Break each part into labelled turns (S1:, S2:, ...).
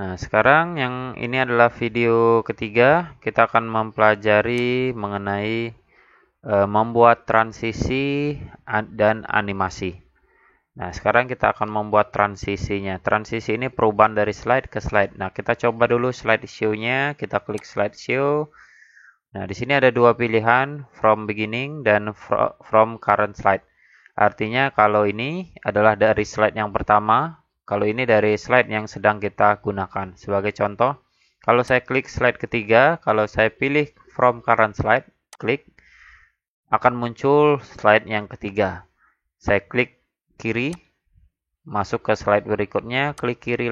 S1: Nah, sekarang yang ini adalah video ketiga. Kita akan mempelajari mengenai membuat transisi dan animasi. Nah, sekarang kita akan membuat transisinya. Transisi ini perubahan dari slide ke slide. Nah, kita coba dulu slideshow-nya. Kita klik slideshow. Nah, di sini ada dua pilihan, from beginning dan from current slide. Artinya kalau ini adalah dari slide yang pertama, kalau ini dari slide yang sedang kita gunakan. Sebagai contoh, kalau saya klik slide ketiga, kalau saya pilih from current slide, klik, akan muncul slide yang ketiga. Saya klik kiri, masuk ke slide berikutnya, klik kiri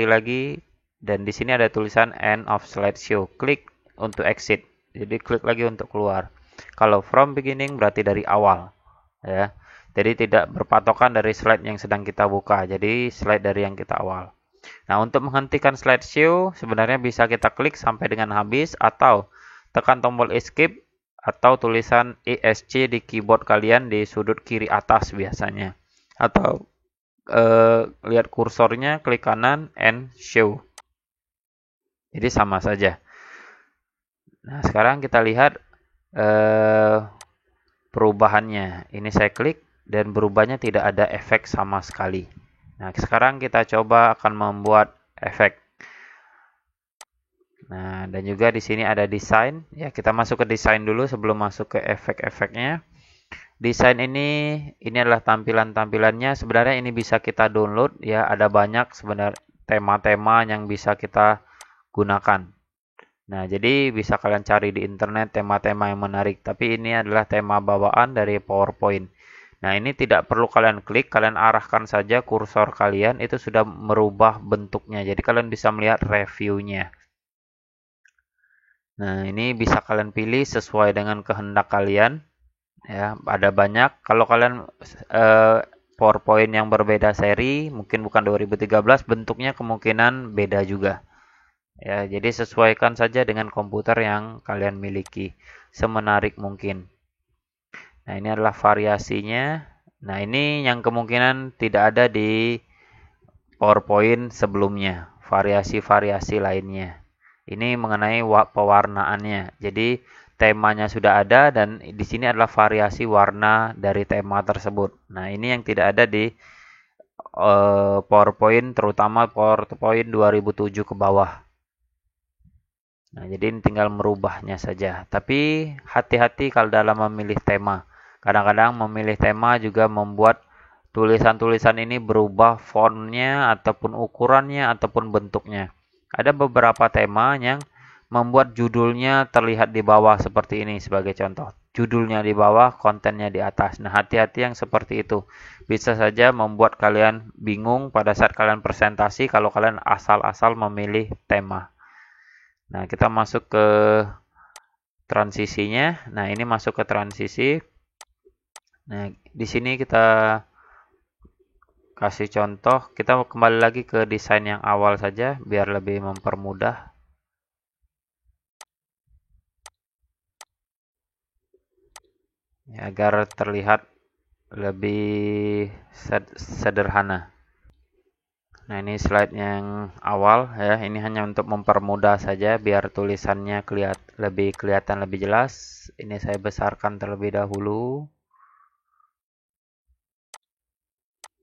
S1: lagi, dan di sini ada tulisan end of slideshow. Klik untuk exit. Jadi klik lagi untuk keluar. Kalau from beginning berarti dari awal, ya. Jadi tidak berpatokan dari slide yang sedang kita buka. Jadi slide dari yang kita awal. Nah, untuk menghentikan slideshow sebenarnya bisa kita klik sampai dengan habis atau tekan tombol escape atau tulisan ESC di keyboard kalian di sudut kiri atas biasanya. Atau lihat kursornya, klik kanan and show. Jadi sama saja. Nah, sekarang kita lihat perubahannya. Ini saya klik dan berubahnya tidak ada efek sama sekali. Nah, sekarang kita coba akan membuat efek. Nah, dan juga di sini ada desain. Ya, kita masuk ke desain dulu sebelum masuk ke efek-efeknya. Desain ini adalah tampilan-tampilannya. Sebenarnya ini bisa kita download ya, ada banyak sebenarnya tema-tema yang bisa kita gunakan. Nah, jadi bisa kalian cari di internet tema-tema yang menarik, tapi ini adalah tema bawaan dari PowerPoint. Nah, ini tidak perlu kalian klik, kalian arahkan saja kursor kalian, itu sudah merubah bentuknya. Jadi kalian bisa melihat reviewnya. Nah, ini bisa kalian pilih sesuai dengan kehendak kalian. Ya, ada banyak. Kalau kalian PowerPoint yang berbeda seri, mungkin bukan 2013, bentuknya kemungkinan beda juga. Ya, jadi sesuaikan saja dengan komputer yang kalian miliki, semenarik mungkin. Nah, ini adalah variasinya. Nah, ini yang kemungkinan tidak ada di PowerPoint sebelumnya, variasi-variasi lainnya. Ini mengenai pewarnaannya. Jadi, temanya sudah ada dan di sini adalah variasi warna dari tema tersebut. Nah, ini yang tidak ada di PowerPoint, terutama PowerPoint 2007 ke bawah. Nah, jadi ini tinggal merubahnya saja. Tapi hati-hati kalau dalam memilih tema. Kadang-kadang memilih tema juga membuat tulisan-tulisan ini berubah fontnya ataupun ukurannya ataupun bentuknya. Ada beberapa tema yang membuat judulnya terlihat di bawah seperti ini sebagai contoh. Judulnya di bawah, kontennya di atas. Nah, hati-hati yang seperti itu. Bisa saja membuat kalian bingung pada saat kalian presentasi kalau kalian asal-asal memilih tema. Nah, kita masuk ke transisinya. Nah, ini masuk ke transisi. Nah, di sini kita kasih contoh. Kita kembali lagi ke desain yang awal saja, biar lebih mempermudah. Ya, agar terlihat lebih sederhana. Nah, ini slide yang awal ya. Ini hanya untuk mempermudah saja biar tulisannya lebih kelihatan lebih jelas. Ini saya besarkan terlebih dahulu.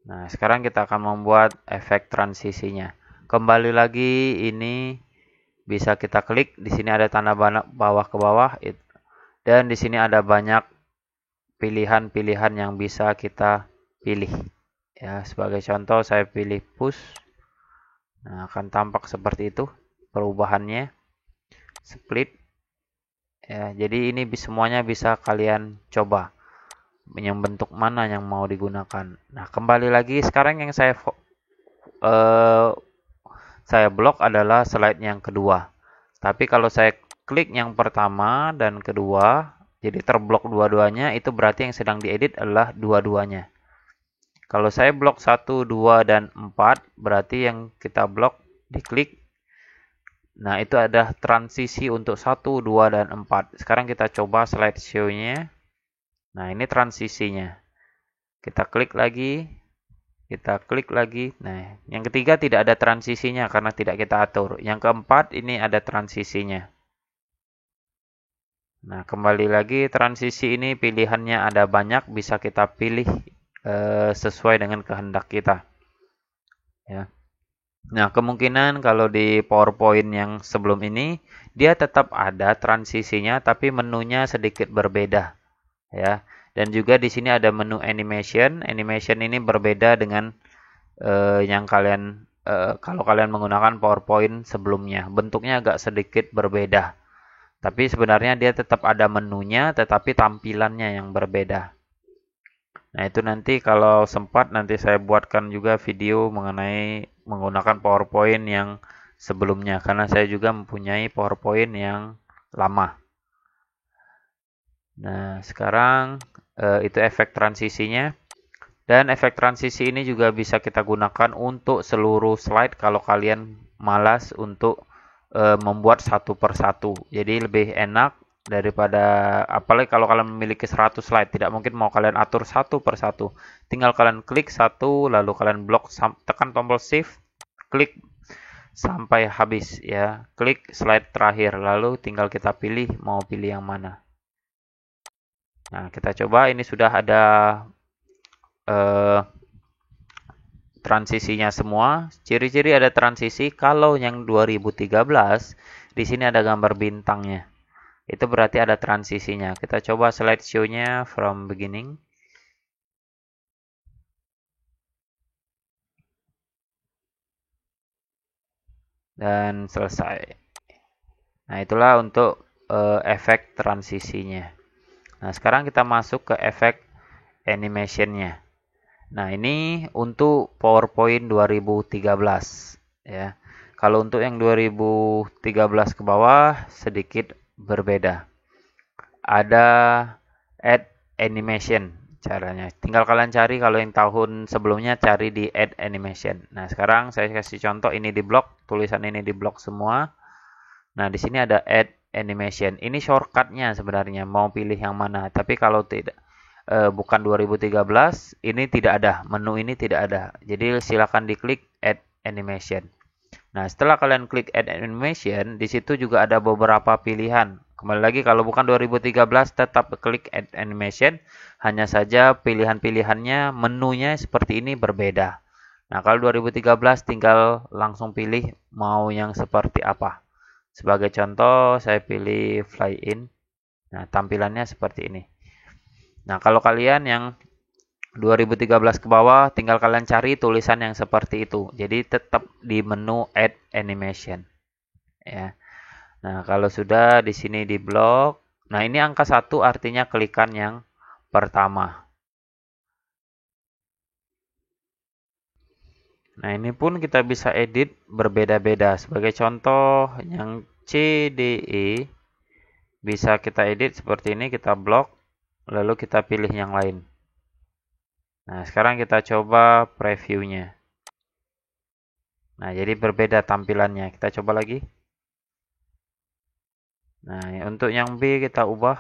S1: Nah, sekarang kita akan membuat efek transisinya. Kembali lagi ini bisa kita klik. Di sini ada tanda bawah ke bawah dan di sini ada banyak pilihan-pilihan yang bisa kita pilih. Ya, sebagai contoh saya pilih push. Nah, akan tampak seperti itu perubahannya. Split. Ya, jadi ini semuanya bisa kalian coba. Yang bentuk mana yang mau digunakan. Nah, kembali lagi sekarang yang saya blok adalah slide yang kedua. Tapi kalau saya klik yang pertama dan kedua, jadi terblok dua-duanya, itu berarti yang sedang diedit adalah dua-duanya. Kalau saya blok 1, 2, dan 4, berarti yang kita blok diklik. Nah, itu ada transisi untuk 1, 2, dan 4. Sekarang kita coba slideshow-nya. Nah, ini transisinya. Kita klik lagi. Kita klik lagi. Nah, yang ketiga tidak ada transisinya karena tidak kita atur. Yang keempat ini ada transisinya. Nah, kembali lagi transisi ini pilihannya ada banyak, bisa kita pilih sesuai dengan kehendak kita. Ya. Nah, kemungkinan kalau di PowerPoint yang sebelum ini, dia tetap ada transisinya, tapi menunya sedikit berbeda. Ya. Dan juga di sini ada menu animation. Animation ini berbeda dengan yang kalau kalian menggunakan PowerPoint sebelumnya. Bentuknya agak sedikit berbeda. Tapi sebenarnya dia tetap ada menunya, tetapi tampilannya yang berbeda. Nah, itu nanti kalau sempat nanti saya buatkan juga video mengenai menggunakan PowerPoint yang sebelumnya. Karena saya juga mempunyai PowerPoint yang lama. Nah, sekarang itu efek transisinya. Dan efek transisi ini juga bisa kita gunakan untuk seluruh slide kalau kalian malas untuk membuat satu persatu. Jadi lebih enak daripada, apalagi kalau kalian memiliki 100 slide, tidak mungkin mau kalian atur satu persatu. Tinggal kalian klik satu, lalu kalian blok, tekan tombol shift, klik sampai habis ya. Klik slide terakhir, lalu tinggal kita pilih mau pilih yang mana. Nah, kita coba, ini sudah ada transisinya semua. Ciri-ciri ada transisi. Kalau yang 2013 di sini ada gambar bintangnya. Itu berarti ada transisinya. Kita coba slideshow-nya from beginning. Dan selesai. Nah, itulah untuk efek transisinya. Nah, sekarang kita masuk ke efek animation-nya. Nah, ini untuk PowerPoint 2013 ya. Kalau untuk yang 2013 ke bawah sedikit berbeda. Ada add animation caranya. Tinggal kalian cari, kalau yang tahun sebelumnya cari di add animation. Nah, sekarang saya kasih contoh, ini di blok, tulisan ini di blok semua. Nah, di sini ada add animation. Ini shortcutnya sebenarnya, mau pilih yang mana. Tapi kalau tidak bukan 2013, ini tidak ada, menu ini tidak ada. Jadi silakan diklik add animation. Nah, setelah kalian klik add animation, di situ juga ada beberapa pilihan. Kembali lagi, kalau bukan 2013 tetap klik add animation, hanya saja pilihan-pilihannya, menunya seperti ini berbeda. Nah, kalau 2013 tinggal langsung pilih mau yang seperti apa. Sebagai contoh, saya pilih fly in. Nah, tampilannya seperti ini. Nah, kalau kalian yang 2013 ke bawah, tinggal kalian cari tulisan yang seperti itu. Jadi tetap di menu Add Animation. Ya. Nah, kalau sudah di sini di blok. Nah, ini angka 1 artinya klikan yang pertama. Nah, ini pun kita bisa edit berbeda-beda. Sebagai contoh, yang C, D, E bisa kita edit seperti ini, kita blok. Lalu kita pilih yang lain. Nah, sekarang kita coba previewnya. Nah, jadi berbeda tampilannya. Kita coba lagi. Nah, untuk yang B kita ubah.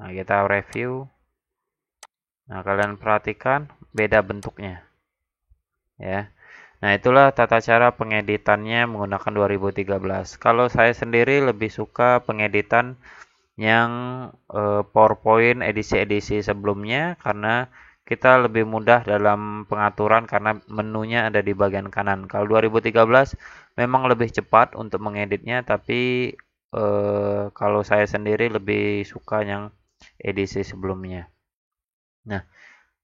S1: Nah, kita review. Nah, kalian perhatikan beda bentuknya. Ya. Nah, itulah tata cara pengeditannya menggunakan 2013. Kalau saya sendiri lebih suka pengeditan yang PowerPoint edisi-edisi sebelumnya karena kita lebih mudah dalam pengaturan karena menunya ada di bagian kanan. Kalau 2013 memang lebih cepat untuk mengeditnya, tapi kalau saya sendiri lebih suka yang edisi sebelumnya. Nah,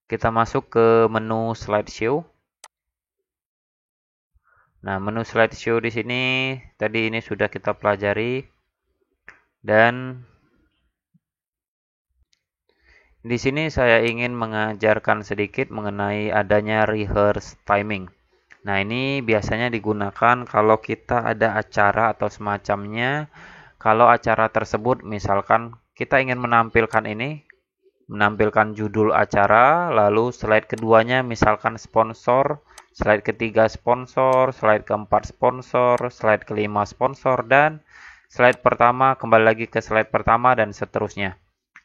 S1: kita masuk ke menu slideshow. Nah, menu slideshow di sini tadi ini sudah kita pelajari, dan di sini saya ingin mengajarkan sedikit mengenai adanya rehearse timing. Nah, ini biasanya digunakan kalau kita ada acara atau semacamnya. Kalau acara tersebut misalkan kita ingin menampilkan ini, menampilkan judul acara, lalu slide keduanya misalkan sponsor, slide ketiga sponsor, slide keempat sponsor, slide kelima sponsor, dan slide pertama kembali lagi ke slide pertama dan seterusnya.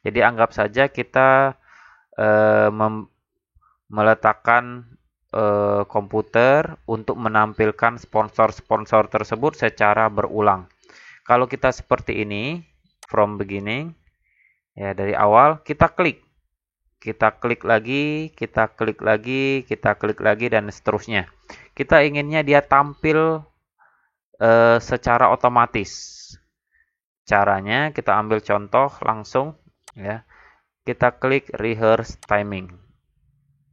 S1: Jadi anggap saja kita meletakkan komputer untuk menampilkan sponsor-sponsor tersebut secara berulang. Kalau kita seperti ini, from beginning, ya dari awal, kita klik lagi, kita klik lagi, kita klik lagi, dan seterusnya. Kita inginnya dia tampil secara otomatis. Caranya kita ambil contoh langsung, ya. Kita klik rehearse timing.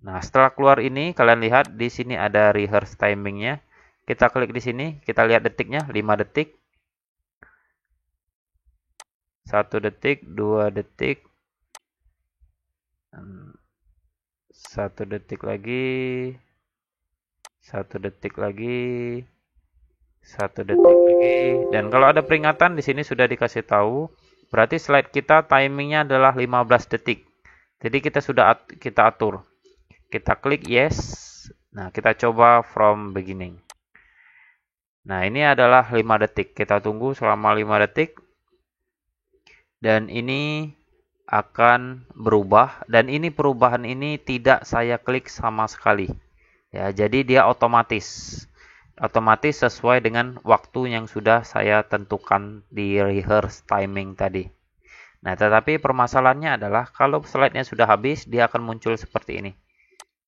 S1: Nah, setelah keluar ini, kalian lihat di sini ada rehearse timingnya. Kita klik di sini, kita lihat detiknya, 5 detik. 1 detik, 2 detik. 1 detik lagi. 1 detik lagi. 1 detik lagi. Dan kalau ada peringatan di sini sudah dikasih tahu, berarti slide kita timingnya adalah 15 detik. Jadi kita atur. Kita klik yes. Nah, kita coba from beginning. Nah, ini adalah 5 detik. Kita tunggu selama 5 detik. Dan ini akan berubah. Dan ini perubahan ini tidak saya klik sama sekali. Ya, jadi dia otomatis sesuai dengan waktu yang sudah saya tentukan di rehearse timing tadi. Nah, tetapi permasalahannya adalah kalau slide-nya sudah habis, dia akan muncul seperti ini.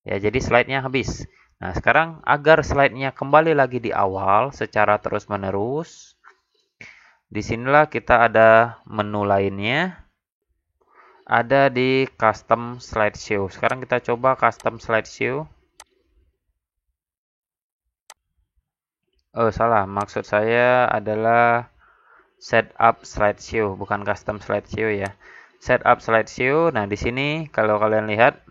S1: Ya, jadi slide-nya habis. Nah, sekarang agar slide-nya kembali lagi di awal secara terus-menerus, disinilah kita ada menu lainnya. Ada di custom slideshow. Sekarang kita coba custom slideshow. Oh, salah. Maksud saya adalah setup slideshow, bukan custom slideshow ya. Setup slideshow. Nah, di sini kalau kalian lihat,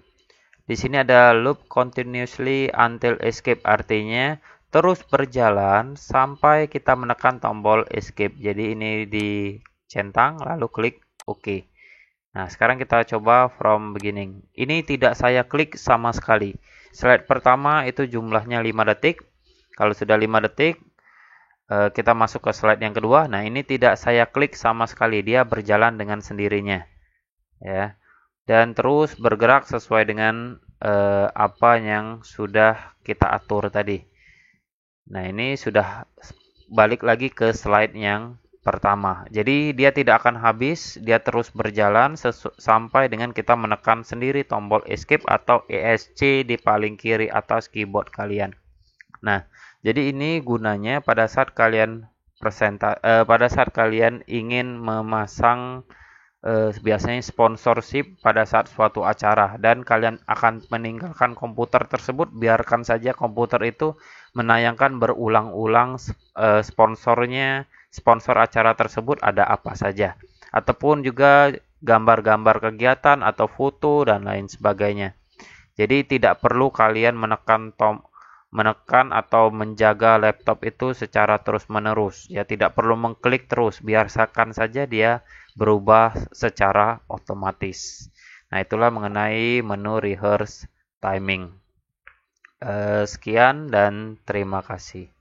S1: di sini ada loop continuously until escape, artinya terus berjalan sampai kita menekan tombol escape. Jadi ini dicentang lalu klik OK. Nah, sekarang kita coba from beginning. Ini tidak saya klik sama sekali. Slide pertama itu jumlahnya 5 detik. Kalau sudah 5 detik, kita masuk ke slide yang kedua. Nah, ini tidak saya klik sama sekali. Dia berjalan dengan sendirinya. Ya. Dan terus bergerak sesuai dengan apa yang sudah kita atur tadi. Nah, ini sudah balik lagi ke slide yang pertama. Jadi dia tidak akan habis, dia terus berjalan sampai dengan kita menekan sendiri tombol escape atau ESC di paling kiri atas keyboard kalian. Nah, jadi ini gunanya pada saat kalian ingin memasang biasanya sponsorship pada saat suatu acara dan kalian akan meninggalkan komputer tersebut, biarkan saja komputer itu menayangkan berulang-ulang sponsor acara tersebut ada apa saja, ataupun juga gambar-gambar kegiatan atau foto dan lain sebagainya. Jadi tidak perlu kalian menekan atau menjaga laptop itu secara terus-menerus. Ya, tidak perlu mengklik terus, biarkan saja dia berubah secara otomatis. Nah, itulah mengenai menu rehearse timing. Sekian dan terima kasih.